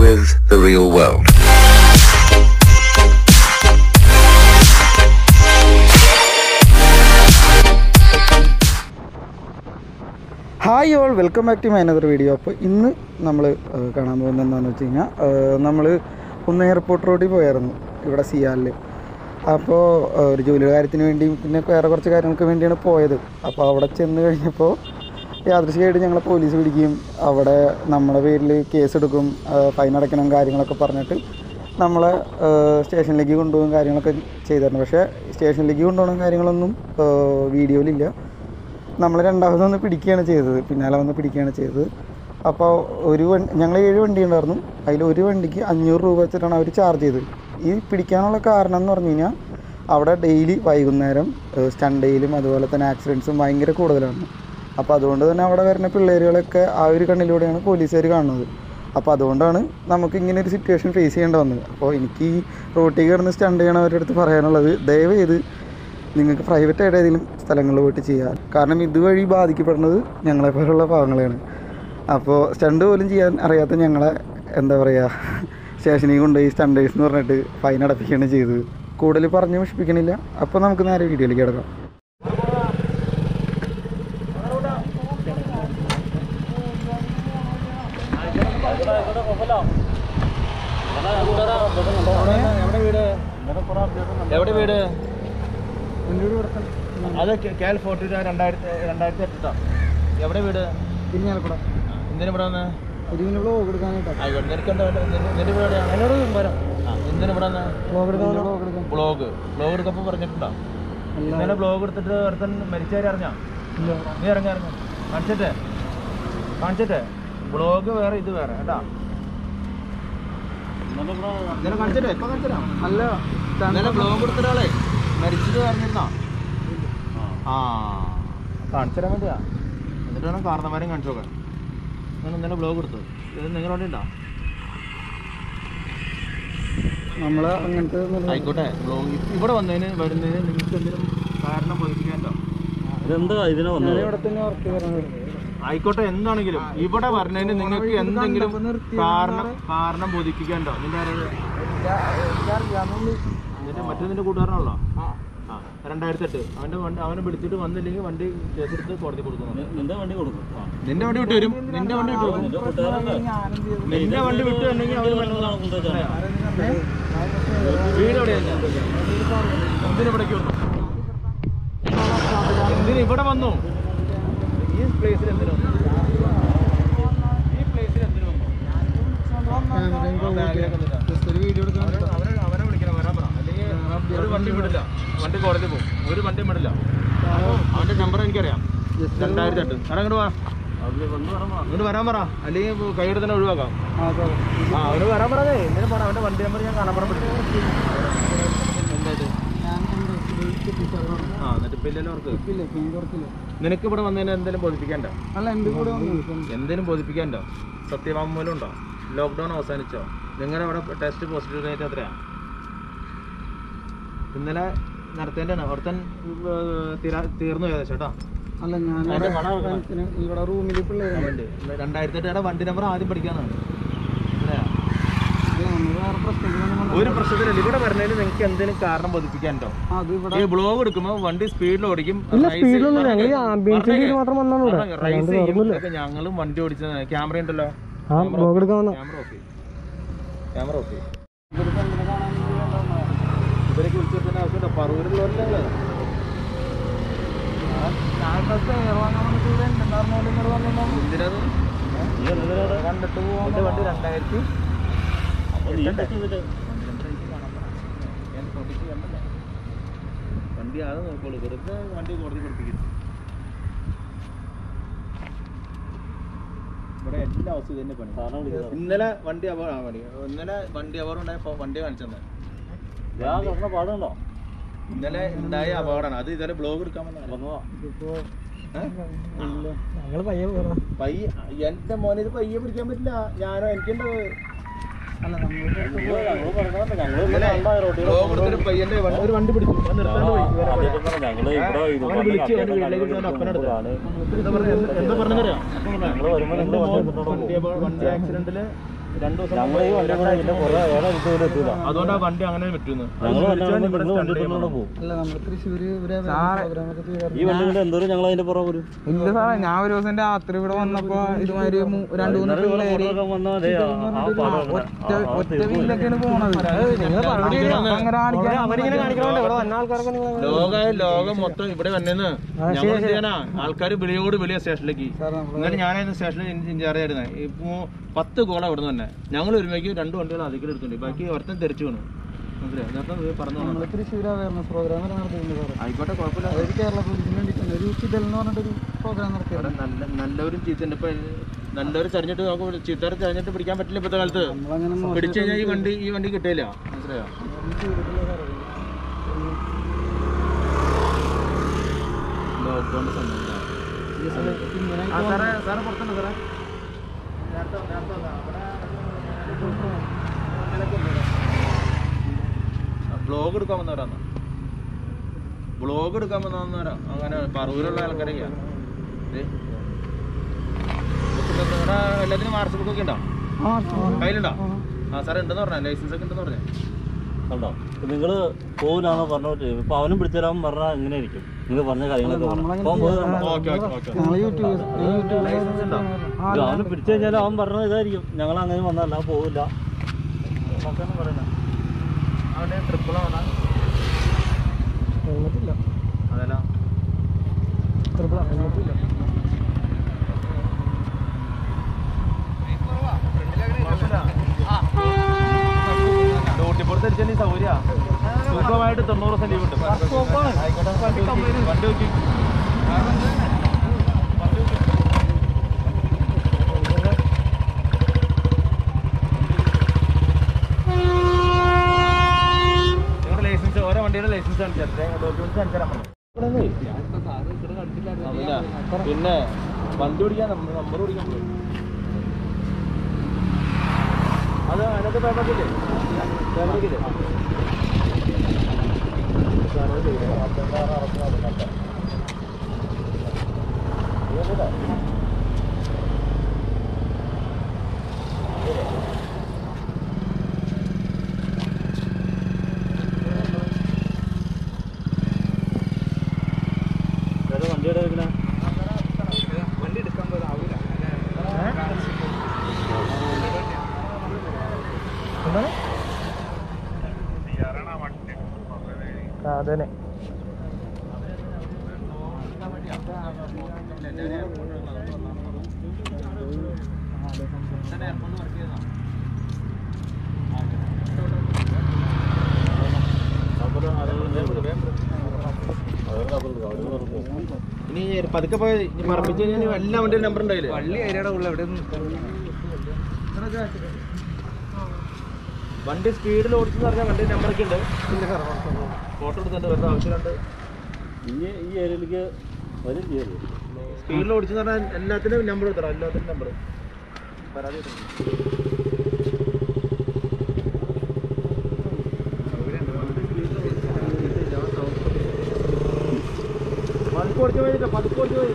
with the real world. Hi all, welcome back to my another video. അപ്പോൾ ഇന്ന് നമ്മൾ കാണാൻ പോകുന്നത് എന്താണെന്ന് വെച്ച് കഴിഞ്ഞാൽ നമ്മൾ ഒന്ന് എയർപോർട്ട് റോഡിൽ പോയായിരുന്നു ഇവിടെ സിയാലിൽ. അപ്പോൾ ഒരു ജോലിയുടെ കാര്യത്തിന് വേണ്ടിയും പിന്നെ വേറെ കുറച്ച് കാര്യങ്ങൾക്ക് വേണ്ടിയാണ് പോയത്. അപ്പോൾ അവിടെ ചെന്ന് കഴിഞ്ഞപ്പോൾ യാദൃശ്ചികമായിട്ട് ഞങ്ങളെ പോലീസ് പിടിക്കുകയും അവിടെ നമ്മുടെ പേരിൽ കേസെടുക്കും, ഫൈൻ അടയ്ക്കണം കാര്യങ്ങളൊക്കെ പറഞ്ഞിട്ട് നമ്മളെ സ്റ്റേഷനിലേക്ക് കൊണ്ടുപോകും കാര്യങ്ങളൊക്കെ ചെയ്തിരുന്നു. പക്ഷേ സ്റ്റേഷനിലേക്ക് കൊണ്ടുപോകുന്ന കാര്യങ്ങളൊന്നും വീഡിയോയിലില്ല. നമ്മൾ രണ്ടാമതൊന്ന് പിടിക്കുകയാണ് ചെയ്തത്, പിന്നാലെ വന്ന് പിടിക്കുകയാണ് ചെയ്തത്. അപ്പോൾ ഞങ്ങൾ 7 വണ്ടി ഉണ്ടായിരുന്നു, അതിൽ ഒരു വണ്ടിക്ക് 500 രൂപ വെച്ചിട്ടാണ് അവർ ചാർജ് ചെയ്തത്. ഈ പിടിക്കാനുള്ള കാരണം എന്ന് പറഞ്ഞു കഴിഞ്ഞാൽ അവിടെ ഡെയിലി വൈകുന്നേരം സ്റ്റണ്ടയിലും അതുപോലെ തന്നെ ആക്സിഡൻസും ഭയങ്കര കൂടുതലാണ്. അപ്പോൾ അതുകൊണ്ട് തന്നെ അവിടെ വരുന്ന പിള്ളേരുകളൊക്കെ ആ ഒരു കണ്ണിലൂടെയാണ് പോലീസുകാർ കാണുന്നത്. അപ്പോൾ അതുകൊണ്ടാണ് നമുക്ക് ഇങ്ങനെ ഒരു സിറ്റുവേഷൻ ഫേസ് ചെയ്യേണ്ടി വന്നത്. അപ്പോൾ എനിക്ക് ഈ റോട്ടിൽ കിടന്ന് സ്റ്റണ്ട് ചെയ്യണവരുടെ അടുത്ത് പറയാനുള്ളത്, ദയവ് ചെയ്ത് നിങ്ങൾക്ക് പ്രൈവറ്റായിട്ട് ഏതെങ്കിലും സ്ഥലങ്ങളിൽ പോയിട്ട് ചെയ്യുക. കാരണം ഇതുവഴി ബാധിക്കപ്പെടുന്നത് ഞങ്ങളെപ്പോലുള്ള പാവങ്ങളെയാണ്. അപ്പോൾ സ്റ്റണ്ട് പോലും ചെയ്യാൻ അറിയാത്ത ഞങ്ങളെ എന്താ പറയുക, സ്റ്റേഷനിൽ കൊണ്ടുപോയി സ്റ്റണ്ടേഴ്സ് എന്ന് പറഞ്ഞിട്ട് ഫൈൻ അടപ്പിക്കുകയാണ് ചെയ്തത്. കൂടുതൽ പറഞ്ഞ് മുഷിപ്പിക്കണില്ല. അപ്പോൾ നമുക്ക് നേരെ വീഡിയോയിലേക്ക് കിടക്കാം. എവിടെ വീട്? അത് KL 2008. എവിടെ വീട്? എന്തിനു ഇവിടെ വന്ന്? വ്ലോഗ് എടുക്കാനായിട്ട്. ആയിക്കോട്ടെ, നിനക്കെന്താ നിന്റെ വീട് എവിടെയാണ്? എന്തിനു ഇവിടെ വന്ന്? വ്ലോഗ് എടുക്കപ്പോൾ പറഞ്ഞിട്ടുണ്ടോ? ഇന്നലെ വ്ലോഗ് എടുത്തിട്ട് ഒരുത്തൻ മരിച്ചവരെ അറിഞ്ഞാ? നീ ഇറങ്ങി കാണിച്ചിട്ടേ വ്ലോഗ് വേറെ ഇത് വേറെ കേട്ടാ. ഇന്നലെ കാണിച്ചിട്ടേ ഇപ്പൊ കാണിച്ചരാ. അല്ല, ഇന്നലെ വ്ലോഗ് എടുത്തിട്ടാളെ മരിച്ചിട്ട് പറഞ്ഞിരുന്നോ? ആ, കാണിച്ചു തരാൻ വേണ്ടിയാ. എന്നിട്ട് വേണം കാരണന്മാരെയും കാണിച്ചു നോക്കാൻ. ഞാൻ ഇന്നലെ ബ്ലോഗ് എടുത്തു. ഇത് നിങ്ങളുടെ വണ്ടി ഉണ്ടോ? നമ്മൾ അങ്ങനത്തെ ആയിക്കോട്ടെ. ബ്ലോഗ് ഇവിടെ വരുന്നതിന് നിങ്ങൾക്ക് എന്തെങ്കിലും കാരണം ബോധിപ്പിക്കാനുണ്ടോ? ആയിക്കോട്ടെ, എന്താണെങ്കിലും ഇവിടെ വരുന്നതിന് നിങ്ങൾക്ക് എന്തെങ്കിലും കാരണം ബോധിപ്പിക്കാനുണ്ടോ? എന്നിട്ട് മറ്റേ കൂട്ടുകാരനാണല്ലോ 2008. അവനെ പിടിച്ചിട്ട് വന്നില്ലെങ്കിൽ വണ്ടി കേസെടുത്ത് കോടതി കൊടുക്കുന്നു. നിന്റെ വണ്ടി വിട്ടു വരും. നിന്റെ വണ്ടി വിട്ടു വന്നെങ്കിൽ അവർ വീട് എവിടെയല്ല. എന്തിനിവിടേക്ക് വന്നു? ഇവിടെ വന്നു? ഈ പ്ലേസിൽ എന്തിനു വന്നു? അവനെ വിളിക്കണം, വരാൻ പറ. അല്ലെങ്കിൽ ഒരു വണ്ടി വിടില്ല, വണ്ടി കോടതി പോകും. ഒരു വണ്ടിയും വിടില്ല. അവന്റെ നമ്പർ എനിക്കറിയാം, 2008. അങ്ങോട്ട് വരാൻ പറ, അല്ലെങ്കിൽ കൈയുടെ തന്നെ ഒഴിവാക്കാം. അവന് വരാൻ പറഞ്ഞേ. എന്തിനും പറ, അവന്റെ വണ്ടി നമ്പർ ഞാൻ കാണാപ്പുറം പിടിച്ചു. എന്തായിട്ട് എന്നിട്ട് പില്ലല്ലോ അവർക്ക്. നിനക്ക് ഇവിടെ വന്നതിന് എന്തെങ്കിലും ബോധിപ്പിക്കാണ്ടോ? എന്തെങ്കിലും ബോധിപ്പിക്കാണ്ടോ? സത്യവാങ്മൂലം ഉണ്ടോ? ലോക്ക്ഡൗൺ അവസാനിച്ചോ? നിങ്ങളുടെ അവിടെ ടെസ്റ്റ് പോസിറ്റീവ് റേറ്റ് എത്രയാണ്? ഇന്നലെ നടത്തേണ്ടതാണ്. ഒരുത്തൻ തീർന്നു ഏകദേശം കേട്ടോ. അല്ല, ഞാൻ ഇവിടെ റൂമിൽ 2008 വണ്ടി നമ്പർ ആദ്യം പഠിക്കാന്നാണ്. ഒരു പ്രശ്നത്തിലല്ല. ഇവിടെ വരുന്നതിന് നിങ്ങൾക്ക് എന്തെങ്കിലും കാരണം ബോധിപ്പിക്കാനുണ്ടോ? ഈ ബ്ലോഗ് എടുക്കുമ്പോൾ വണ്ടി സ്പീഡിൽ ഓടിക്കും. ഞങ്ങളും വണ്ടി ഓടിച്ച ക്യാമറ ഉണ്ടല്ലോ. Camera okay. ഇവരൊക്കെ വിളിച്ചിട്ട് ആവശ്യമുണ്ടോ? പറവൂരുള്ളവരല്ലേ? കണ്ടിട്ട് പോകുന്ന വണ്ടി 2000 വണ്ടി അത് നോക്കോളൂ. വെറുതെ വണ്ടി കോടതി പഠിപ്പിക്കുന്നു. ഇവിടെ എല്ലാ അവസ്ഥയും തന്നെ പണി. ഇന്നലെ വണ്ടി അപകടം ഉണ്ടായ വണ്ടി കാണിച്ചെന്ന്. ഇന്നലെ ഉണ്ടായ അപകടമാണ് അത്. ഇന്നലെ ബ്ലോഗ് എടുക്കാൻ പയ്യ. എന്റെ മോനെ ഇത് പയ്യെ പിടിക്കാൻ പറ്റില്ല. ഞാനോ എനിക്കുണ്ടത് പയ്യന്റെ ഒരു വണ്ടി പിടിച്ചു. അപ്പനെടുത്താണ്. എന്താ പറഞ്ഞറിയാം? വണ്ടി ആക്സിഡന്റില് 2 ദിവസം അതുകൊണ്ട് ആ വണ്ടി അങ്ങനെ വിറ്റുന്നു. അല്ല നമ്മൾ തൃശ്ശൂര് ഈ വണ്ടി കൊണ്ട് എന്തോരം ഞങ്ങൾ അതിന്റെ പുറകെ വരും. ഇല്ല സാറേ, ഞാൻ ഒരു ദിവസം രാത്രി ഇവിടെ വന്നപ്പോ ഇതുമാതിരി 2-3 പിള്ളേര് ഒറ്റ വീട്ടിലൊക്കെയാണ് പോണത്. ലോകം മൊത്തം ഇവിടെ വന്നെന്ന് ഞങ്ങൾ ചെയ്യാനാ ആൾക്കാർ വിളിയോട് വിളിയ സ്റ്റേഷനിലേക്ക്. എന്നാലും ഞാനായിരുന്നു സ്റ്റേഷനിൽ ഇൻചാർജ് ആയിരുന്നേ. ഇപ്പൊ 10 കോള ഇവിടെ നിന്ന് തന്നെ ഞങ്ങൾ ഒരുമയ്ക്ക് 2 വണ്ടികൾ അധികം എടുത്തിട്ടുണ്ട്. ബാക്കി ഒരുത്തൻ തിരിച്ചു വേണം. തൃശ്ശൂർ അവയർനെസ് പ്രോഗ്രാം ആയിക്കോട്ടെ, കുഴപ്പമില്ല. കേരള പോലീസിന് വേണ്ടിയിട്ടുണ്ട് ഒരു ചിതൽ എന്ന് പറഞ്ഞിട്ടൊരു പ്രോഗ്രാം നടത്തിയത്. നല്ലവരും ചീത്തണ്ട്. ഇപ്പൊ നല്ലവരും തെരഞ്ഞിട്ട് നമുക്ക് ചീത്തവരെ തെരഞ്ഞിട്ട് പിടിക്കാൻ പറ്റില്ല ഇപ്പോഴത്തെ കാലത്ത്. പിടിച്ചു കഴിഞ്ഞാൽ ഈ വണ്ടി കിട്ടില്ല. മനസ്സിലായോ? ലോക്ക്ഡൌണിന്റെ സമയം സാറേ പുറത്തുണ്ട് സാറേ. ബ്ലോഗ് എടുക്കാൻ വന്നവരാണ്. അങ്ങനെ പറവൂരുള്ള ആൾക്കാരൊക്കെയാ. എല്ലാത്തിനും മാർച്ച് ബുക്കൊക്കെ ഉണ്ടോ? കയ്യിലുണ്ടോ? ആ സാറേ ഉണ്ടെന്ന് പറഞ്ഞ ലൈസൻസ് ഒക്കെ ഉണ്ടെന്ന് പറഞ്ഞേ. കണ്ടോ, നിങ്ങള് പോകാനാണോ പറഞ്ഞോട്ട്. ഇപ്പൊ അവനും പിടിച്ചേരാൻ പറഞ്ഞാൽ എങ്ങനെ ഇരിക്കും? നിങ്ങൾ പറഞ്ഞ കാര്യങ്ങളൊക്കെ അവന് പിടിച്ചു കഴിഞ്ഞാൽ അവൻ പറഞ്ഞത് ഇതായിരിക്കും, ഞങ്ങൾ അങ്ങനെ വന്നല്ല പോവില്ല. അവന്റെ ട്രിപ്പിളോ അതല്ല ഡ്യൂട്ടിപ്പുറത്ത് അടിച്ചാൽ സൗകര്യ സുഖമായിട്ട് 90 ദിവസം ലീവ് കിട്ടും. വണ്ടി നോക്കി നിങ്ങളുടെ ലൈസൻസ് ഓരോ വണ്ടിയുടെ ലൈസൻസ് കാണിച്ചാൽ ഡോക്യുമെന്റ്സ് കാണിച്ചാൽ പിന്നെ വണ്ടി ഓടിക്കാൻ നമ്പർ ഓടിക്കാൻ അത് അതിനകത്ത് പേപ്പറില്ലേ പേപ്പറില്ലേ വണ്ടിയുടെ വണ്ടി എടുക്കാൻ പോലാവൂല. അതന്നെ ഇനി പതുക്കെ പോയി പറപ്പിച്ച് കഴിഞ്ഞാൽ എല്ലാ വണ്ടിയുടെ നമ്പർ ഉണ്ടായില്ലേ? പള്ളി അതിയുടെ ഉള്ള എവിടെ വണ്ടി സ്പീഡിൽ ഓടിച്ചെന്ന് പറഞ്ഞാൽ വണ്ടി നമ്പറൊക്കെ ഉണ്ട്. ഫോട്ടോ എടുത്തിട്ടുണ്ട്, വേറെ ആവശ്യമുണ്ട്. ഈ ഏരിയയിലേക്ക് വരും ചെയ്യരുത്. സ്പീഡിൽ ഓടിച്ചെന്ന് പറഞ്ഞാൽ എല്ലാത്തിനും നമ്പർ എടുത്തണം. എല്ലാത്തിനും നമ്പർ പരാതി പതുക്കെ ഓടിച്ചു പോയില്ല. പതുക്കെ ഓടിച്ചു പോയി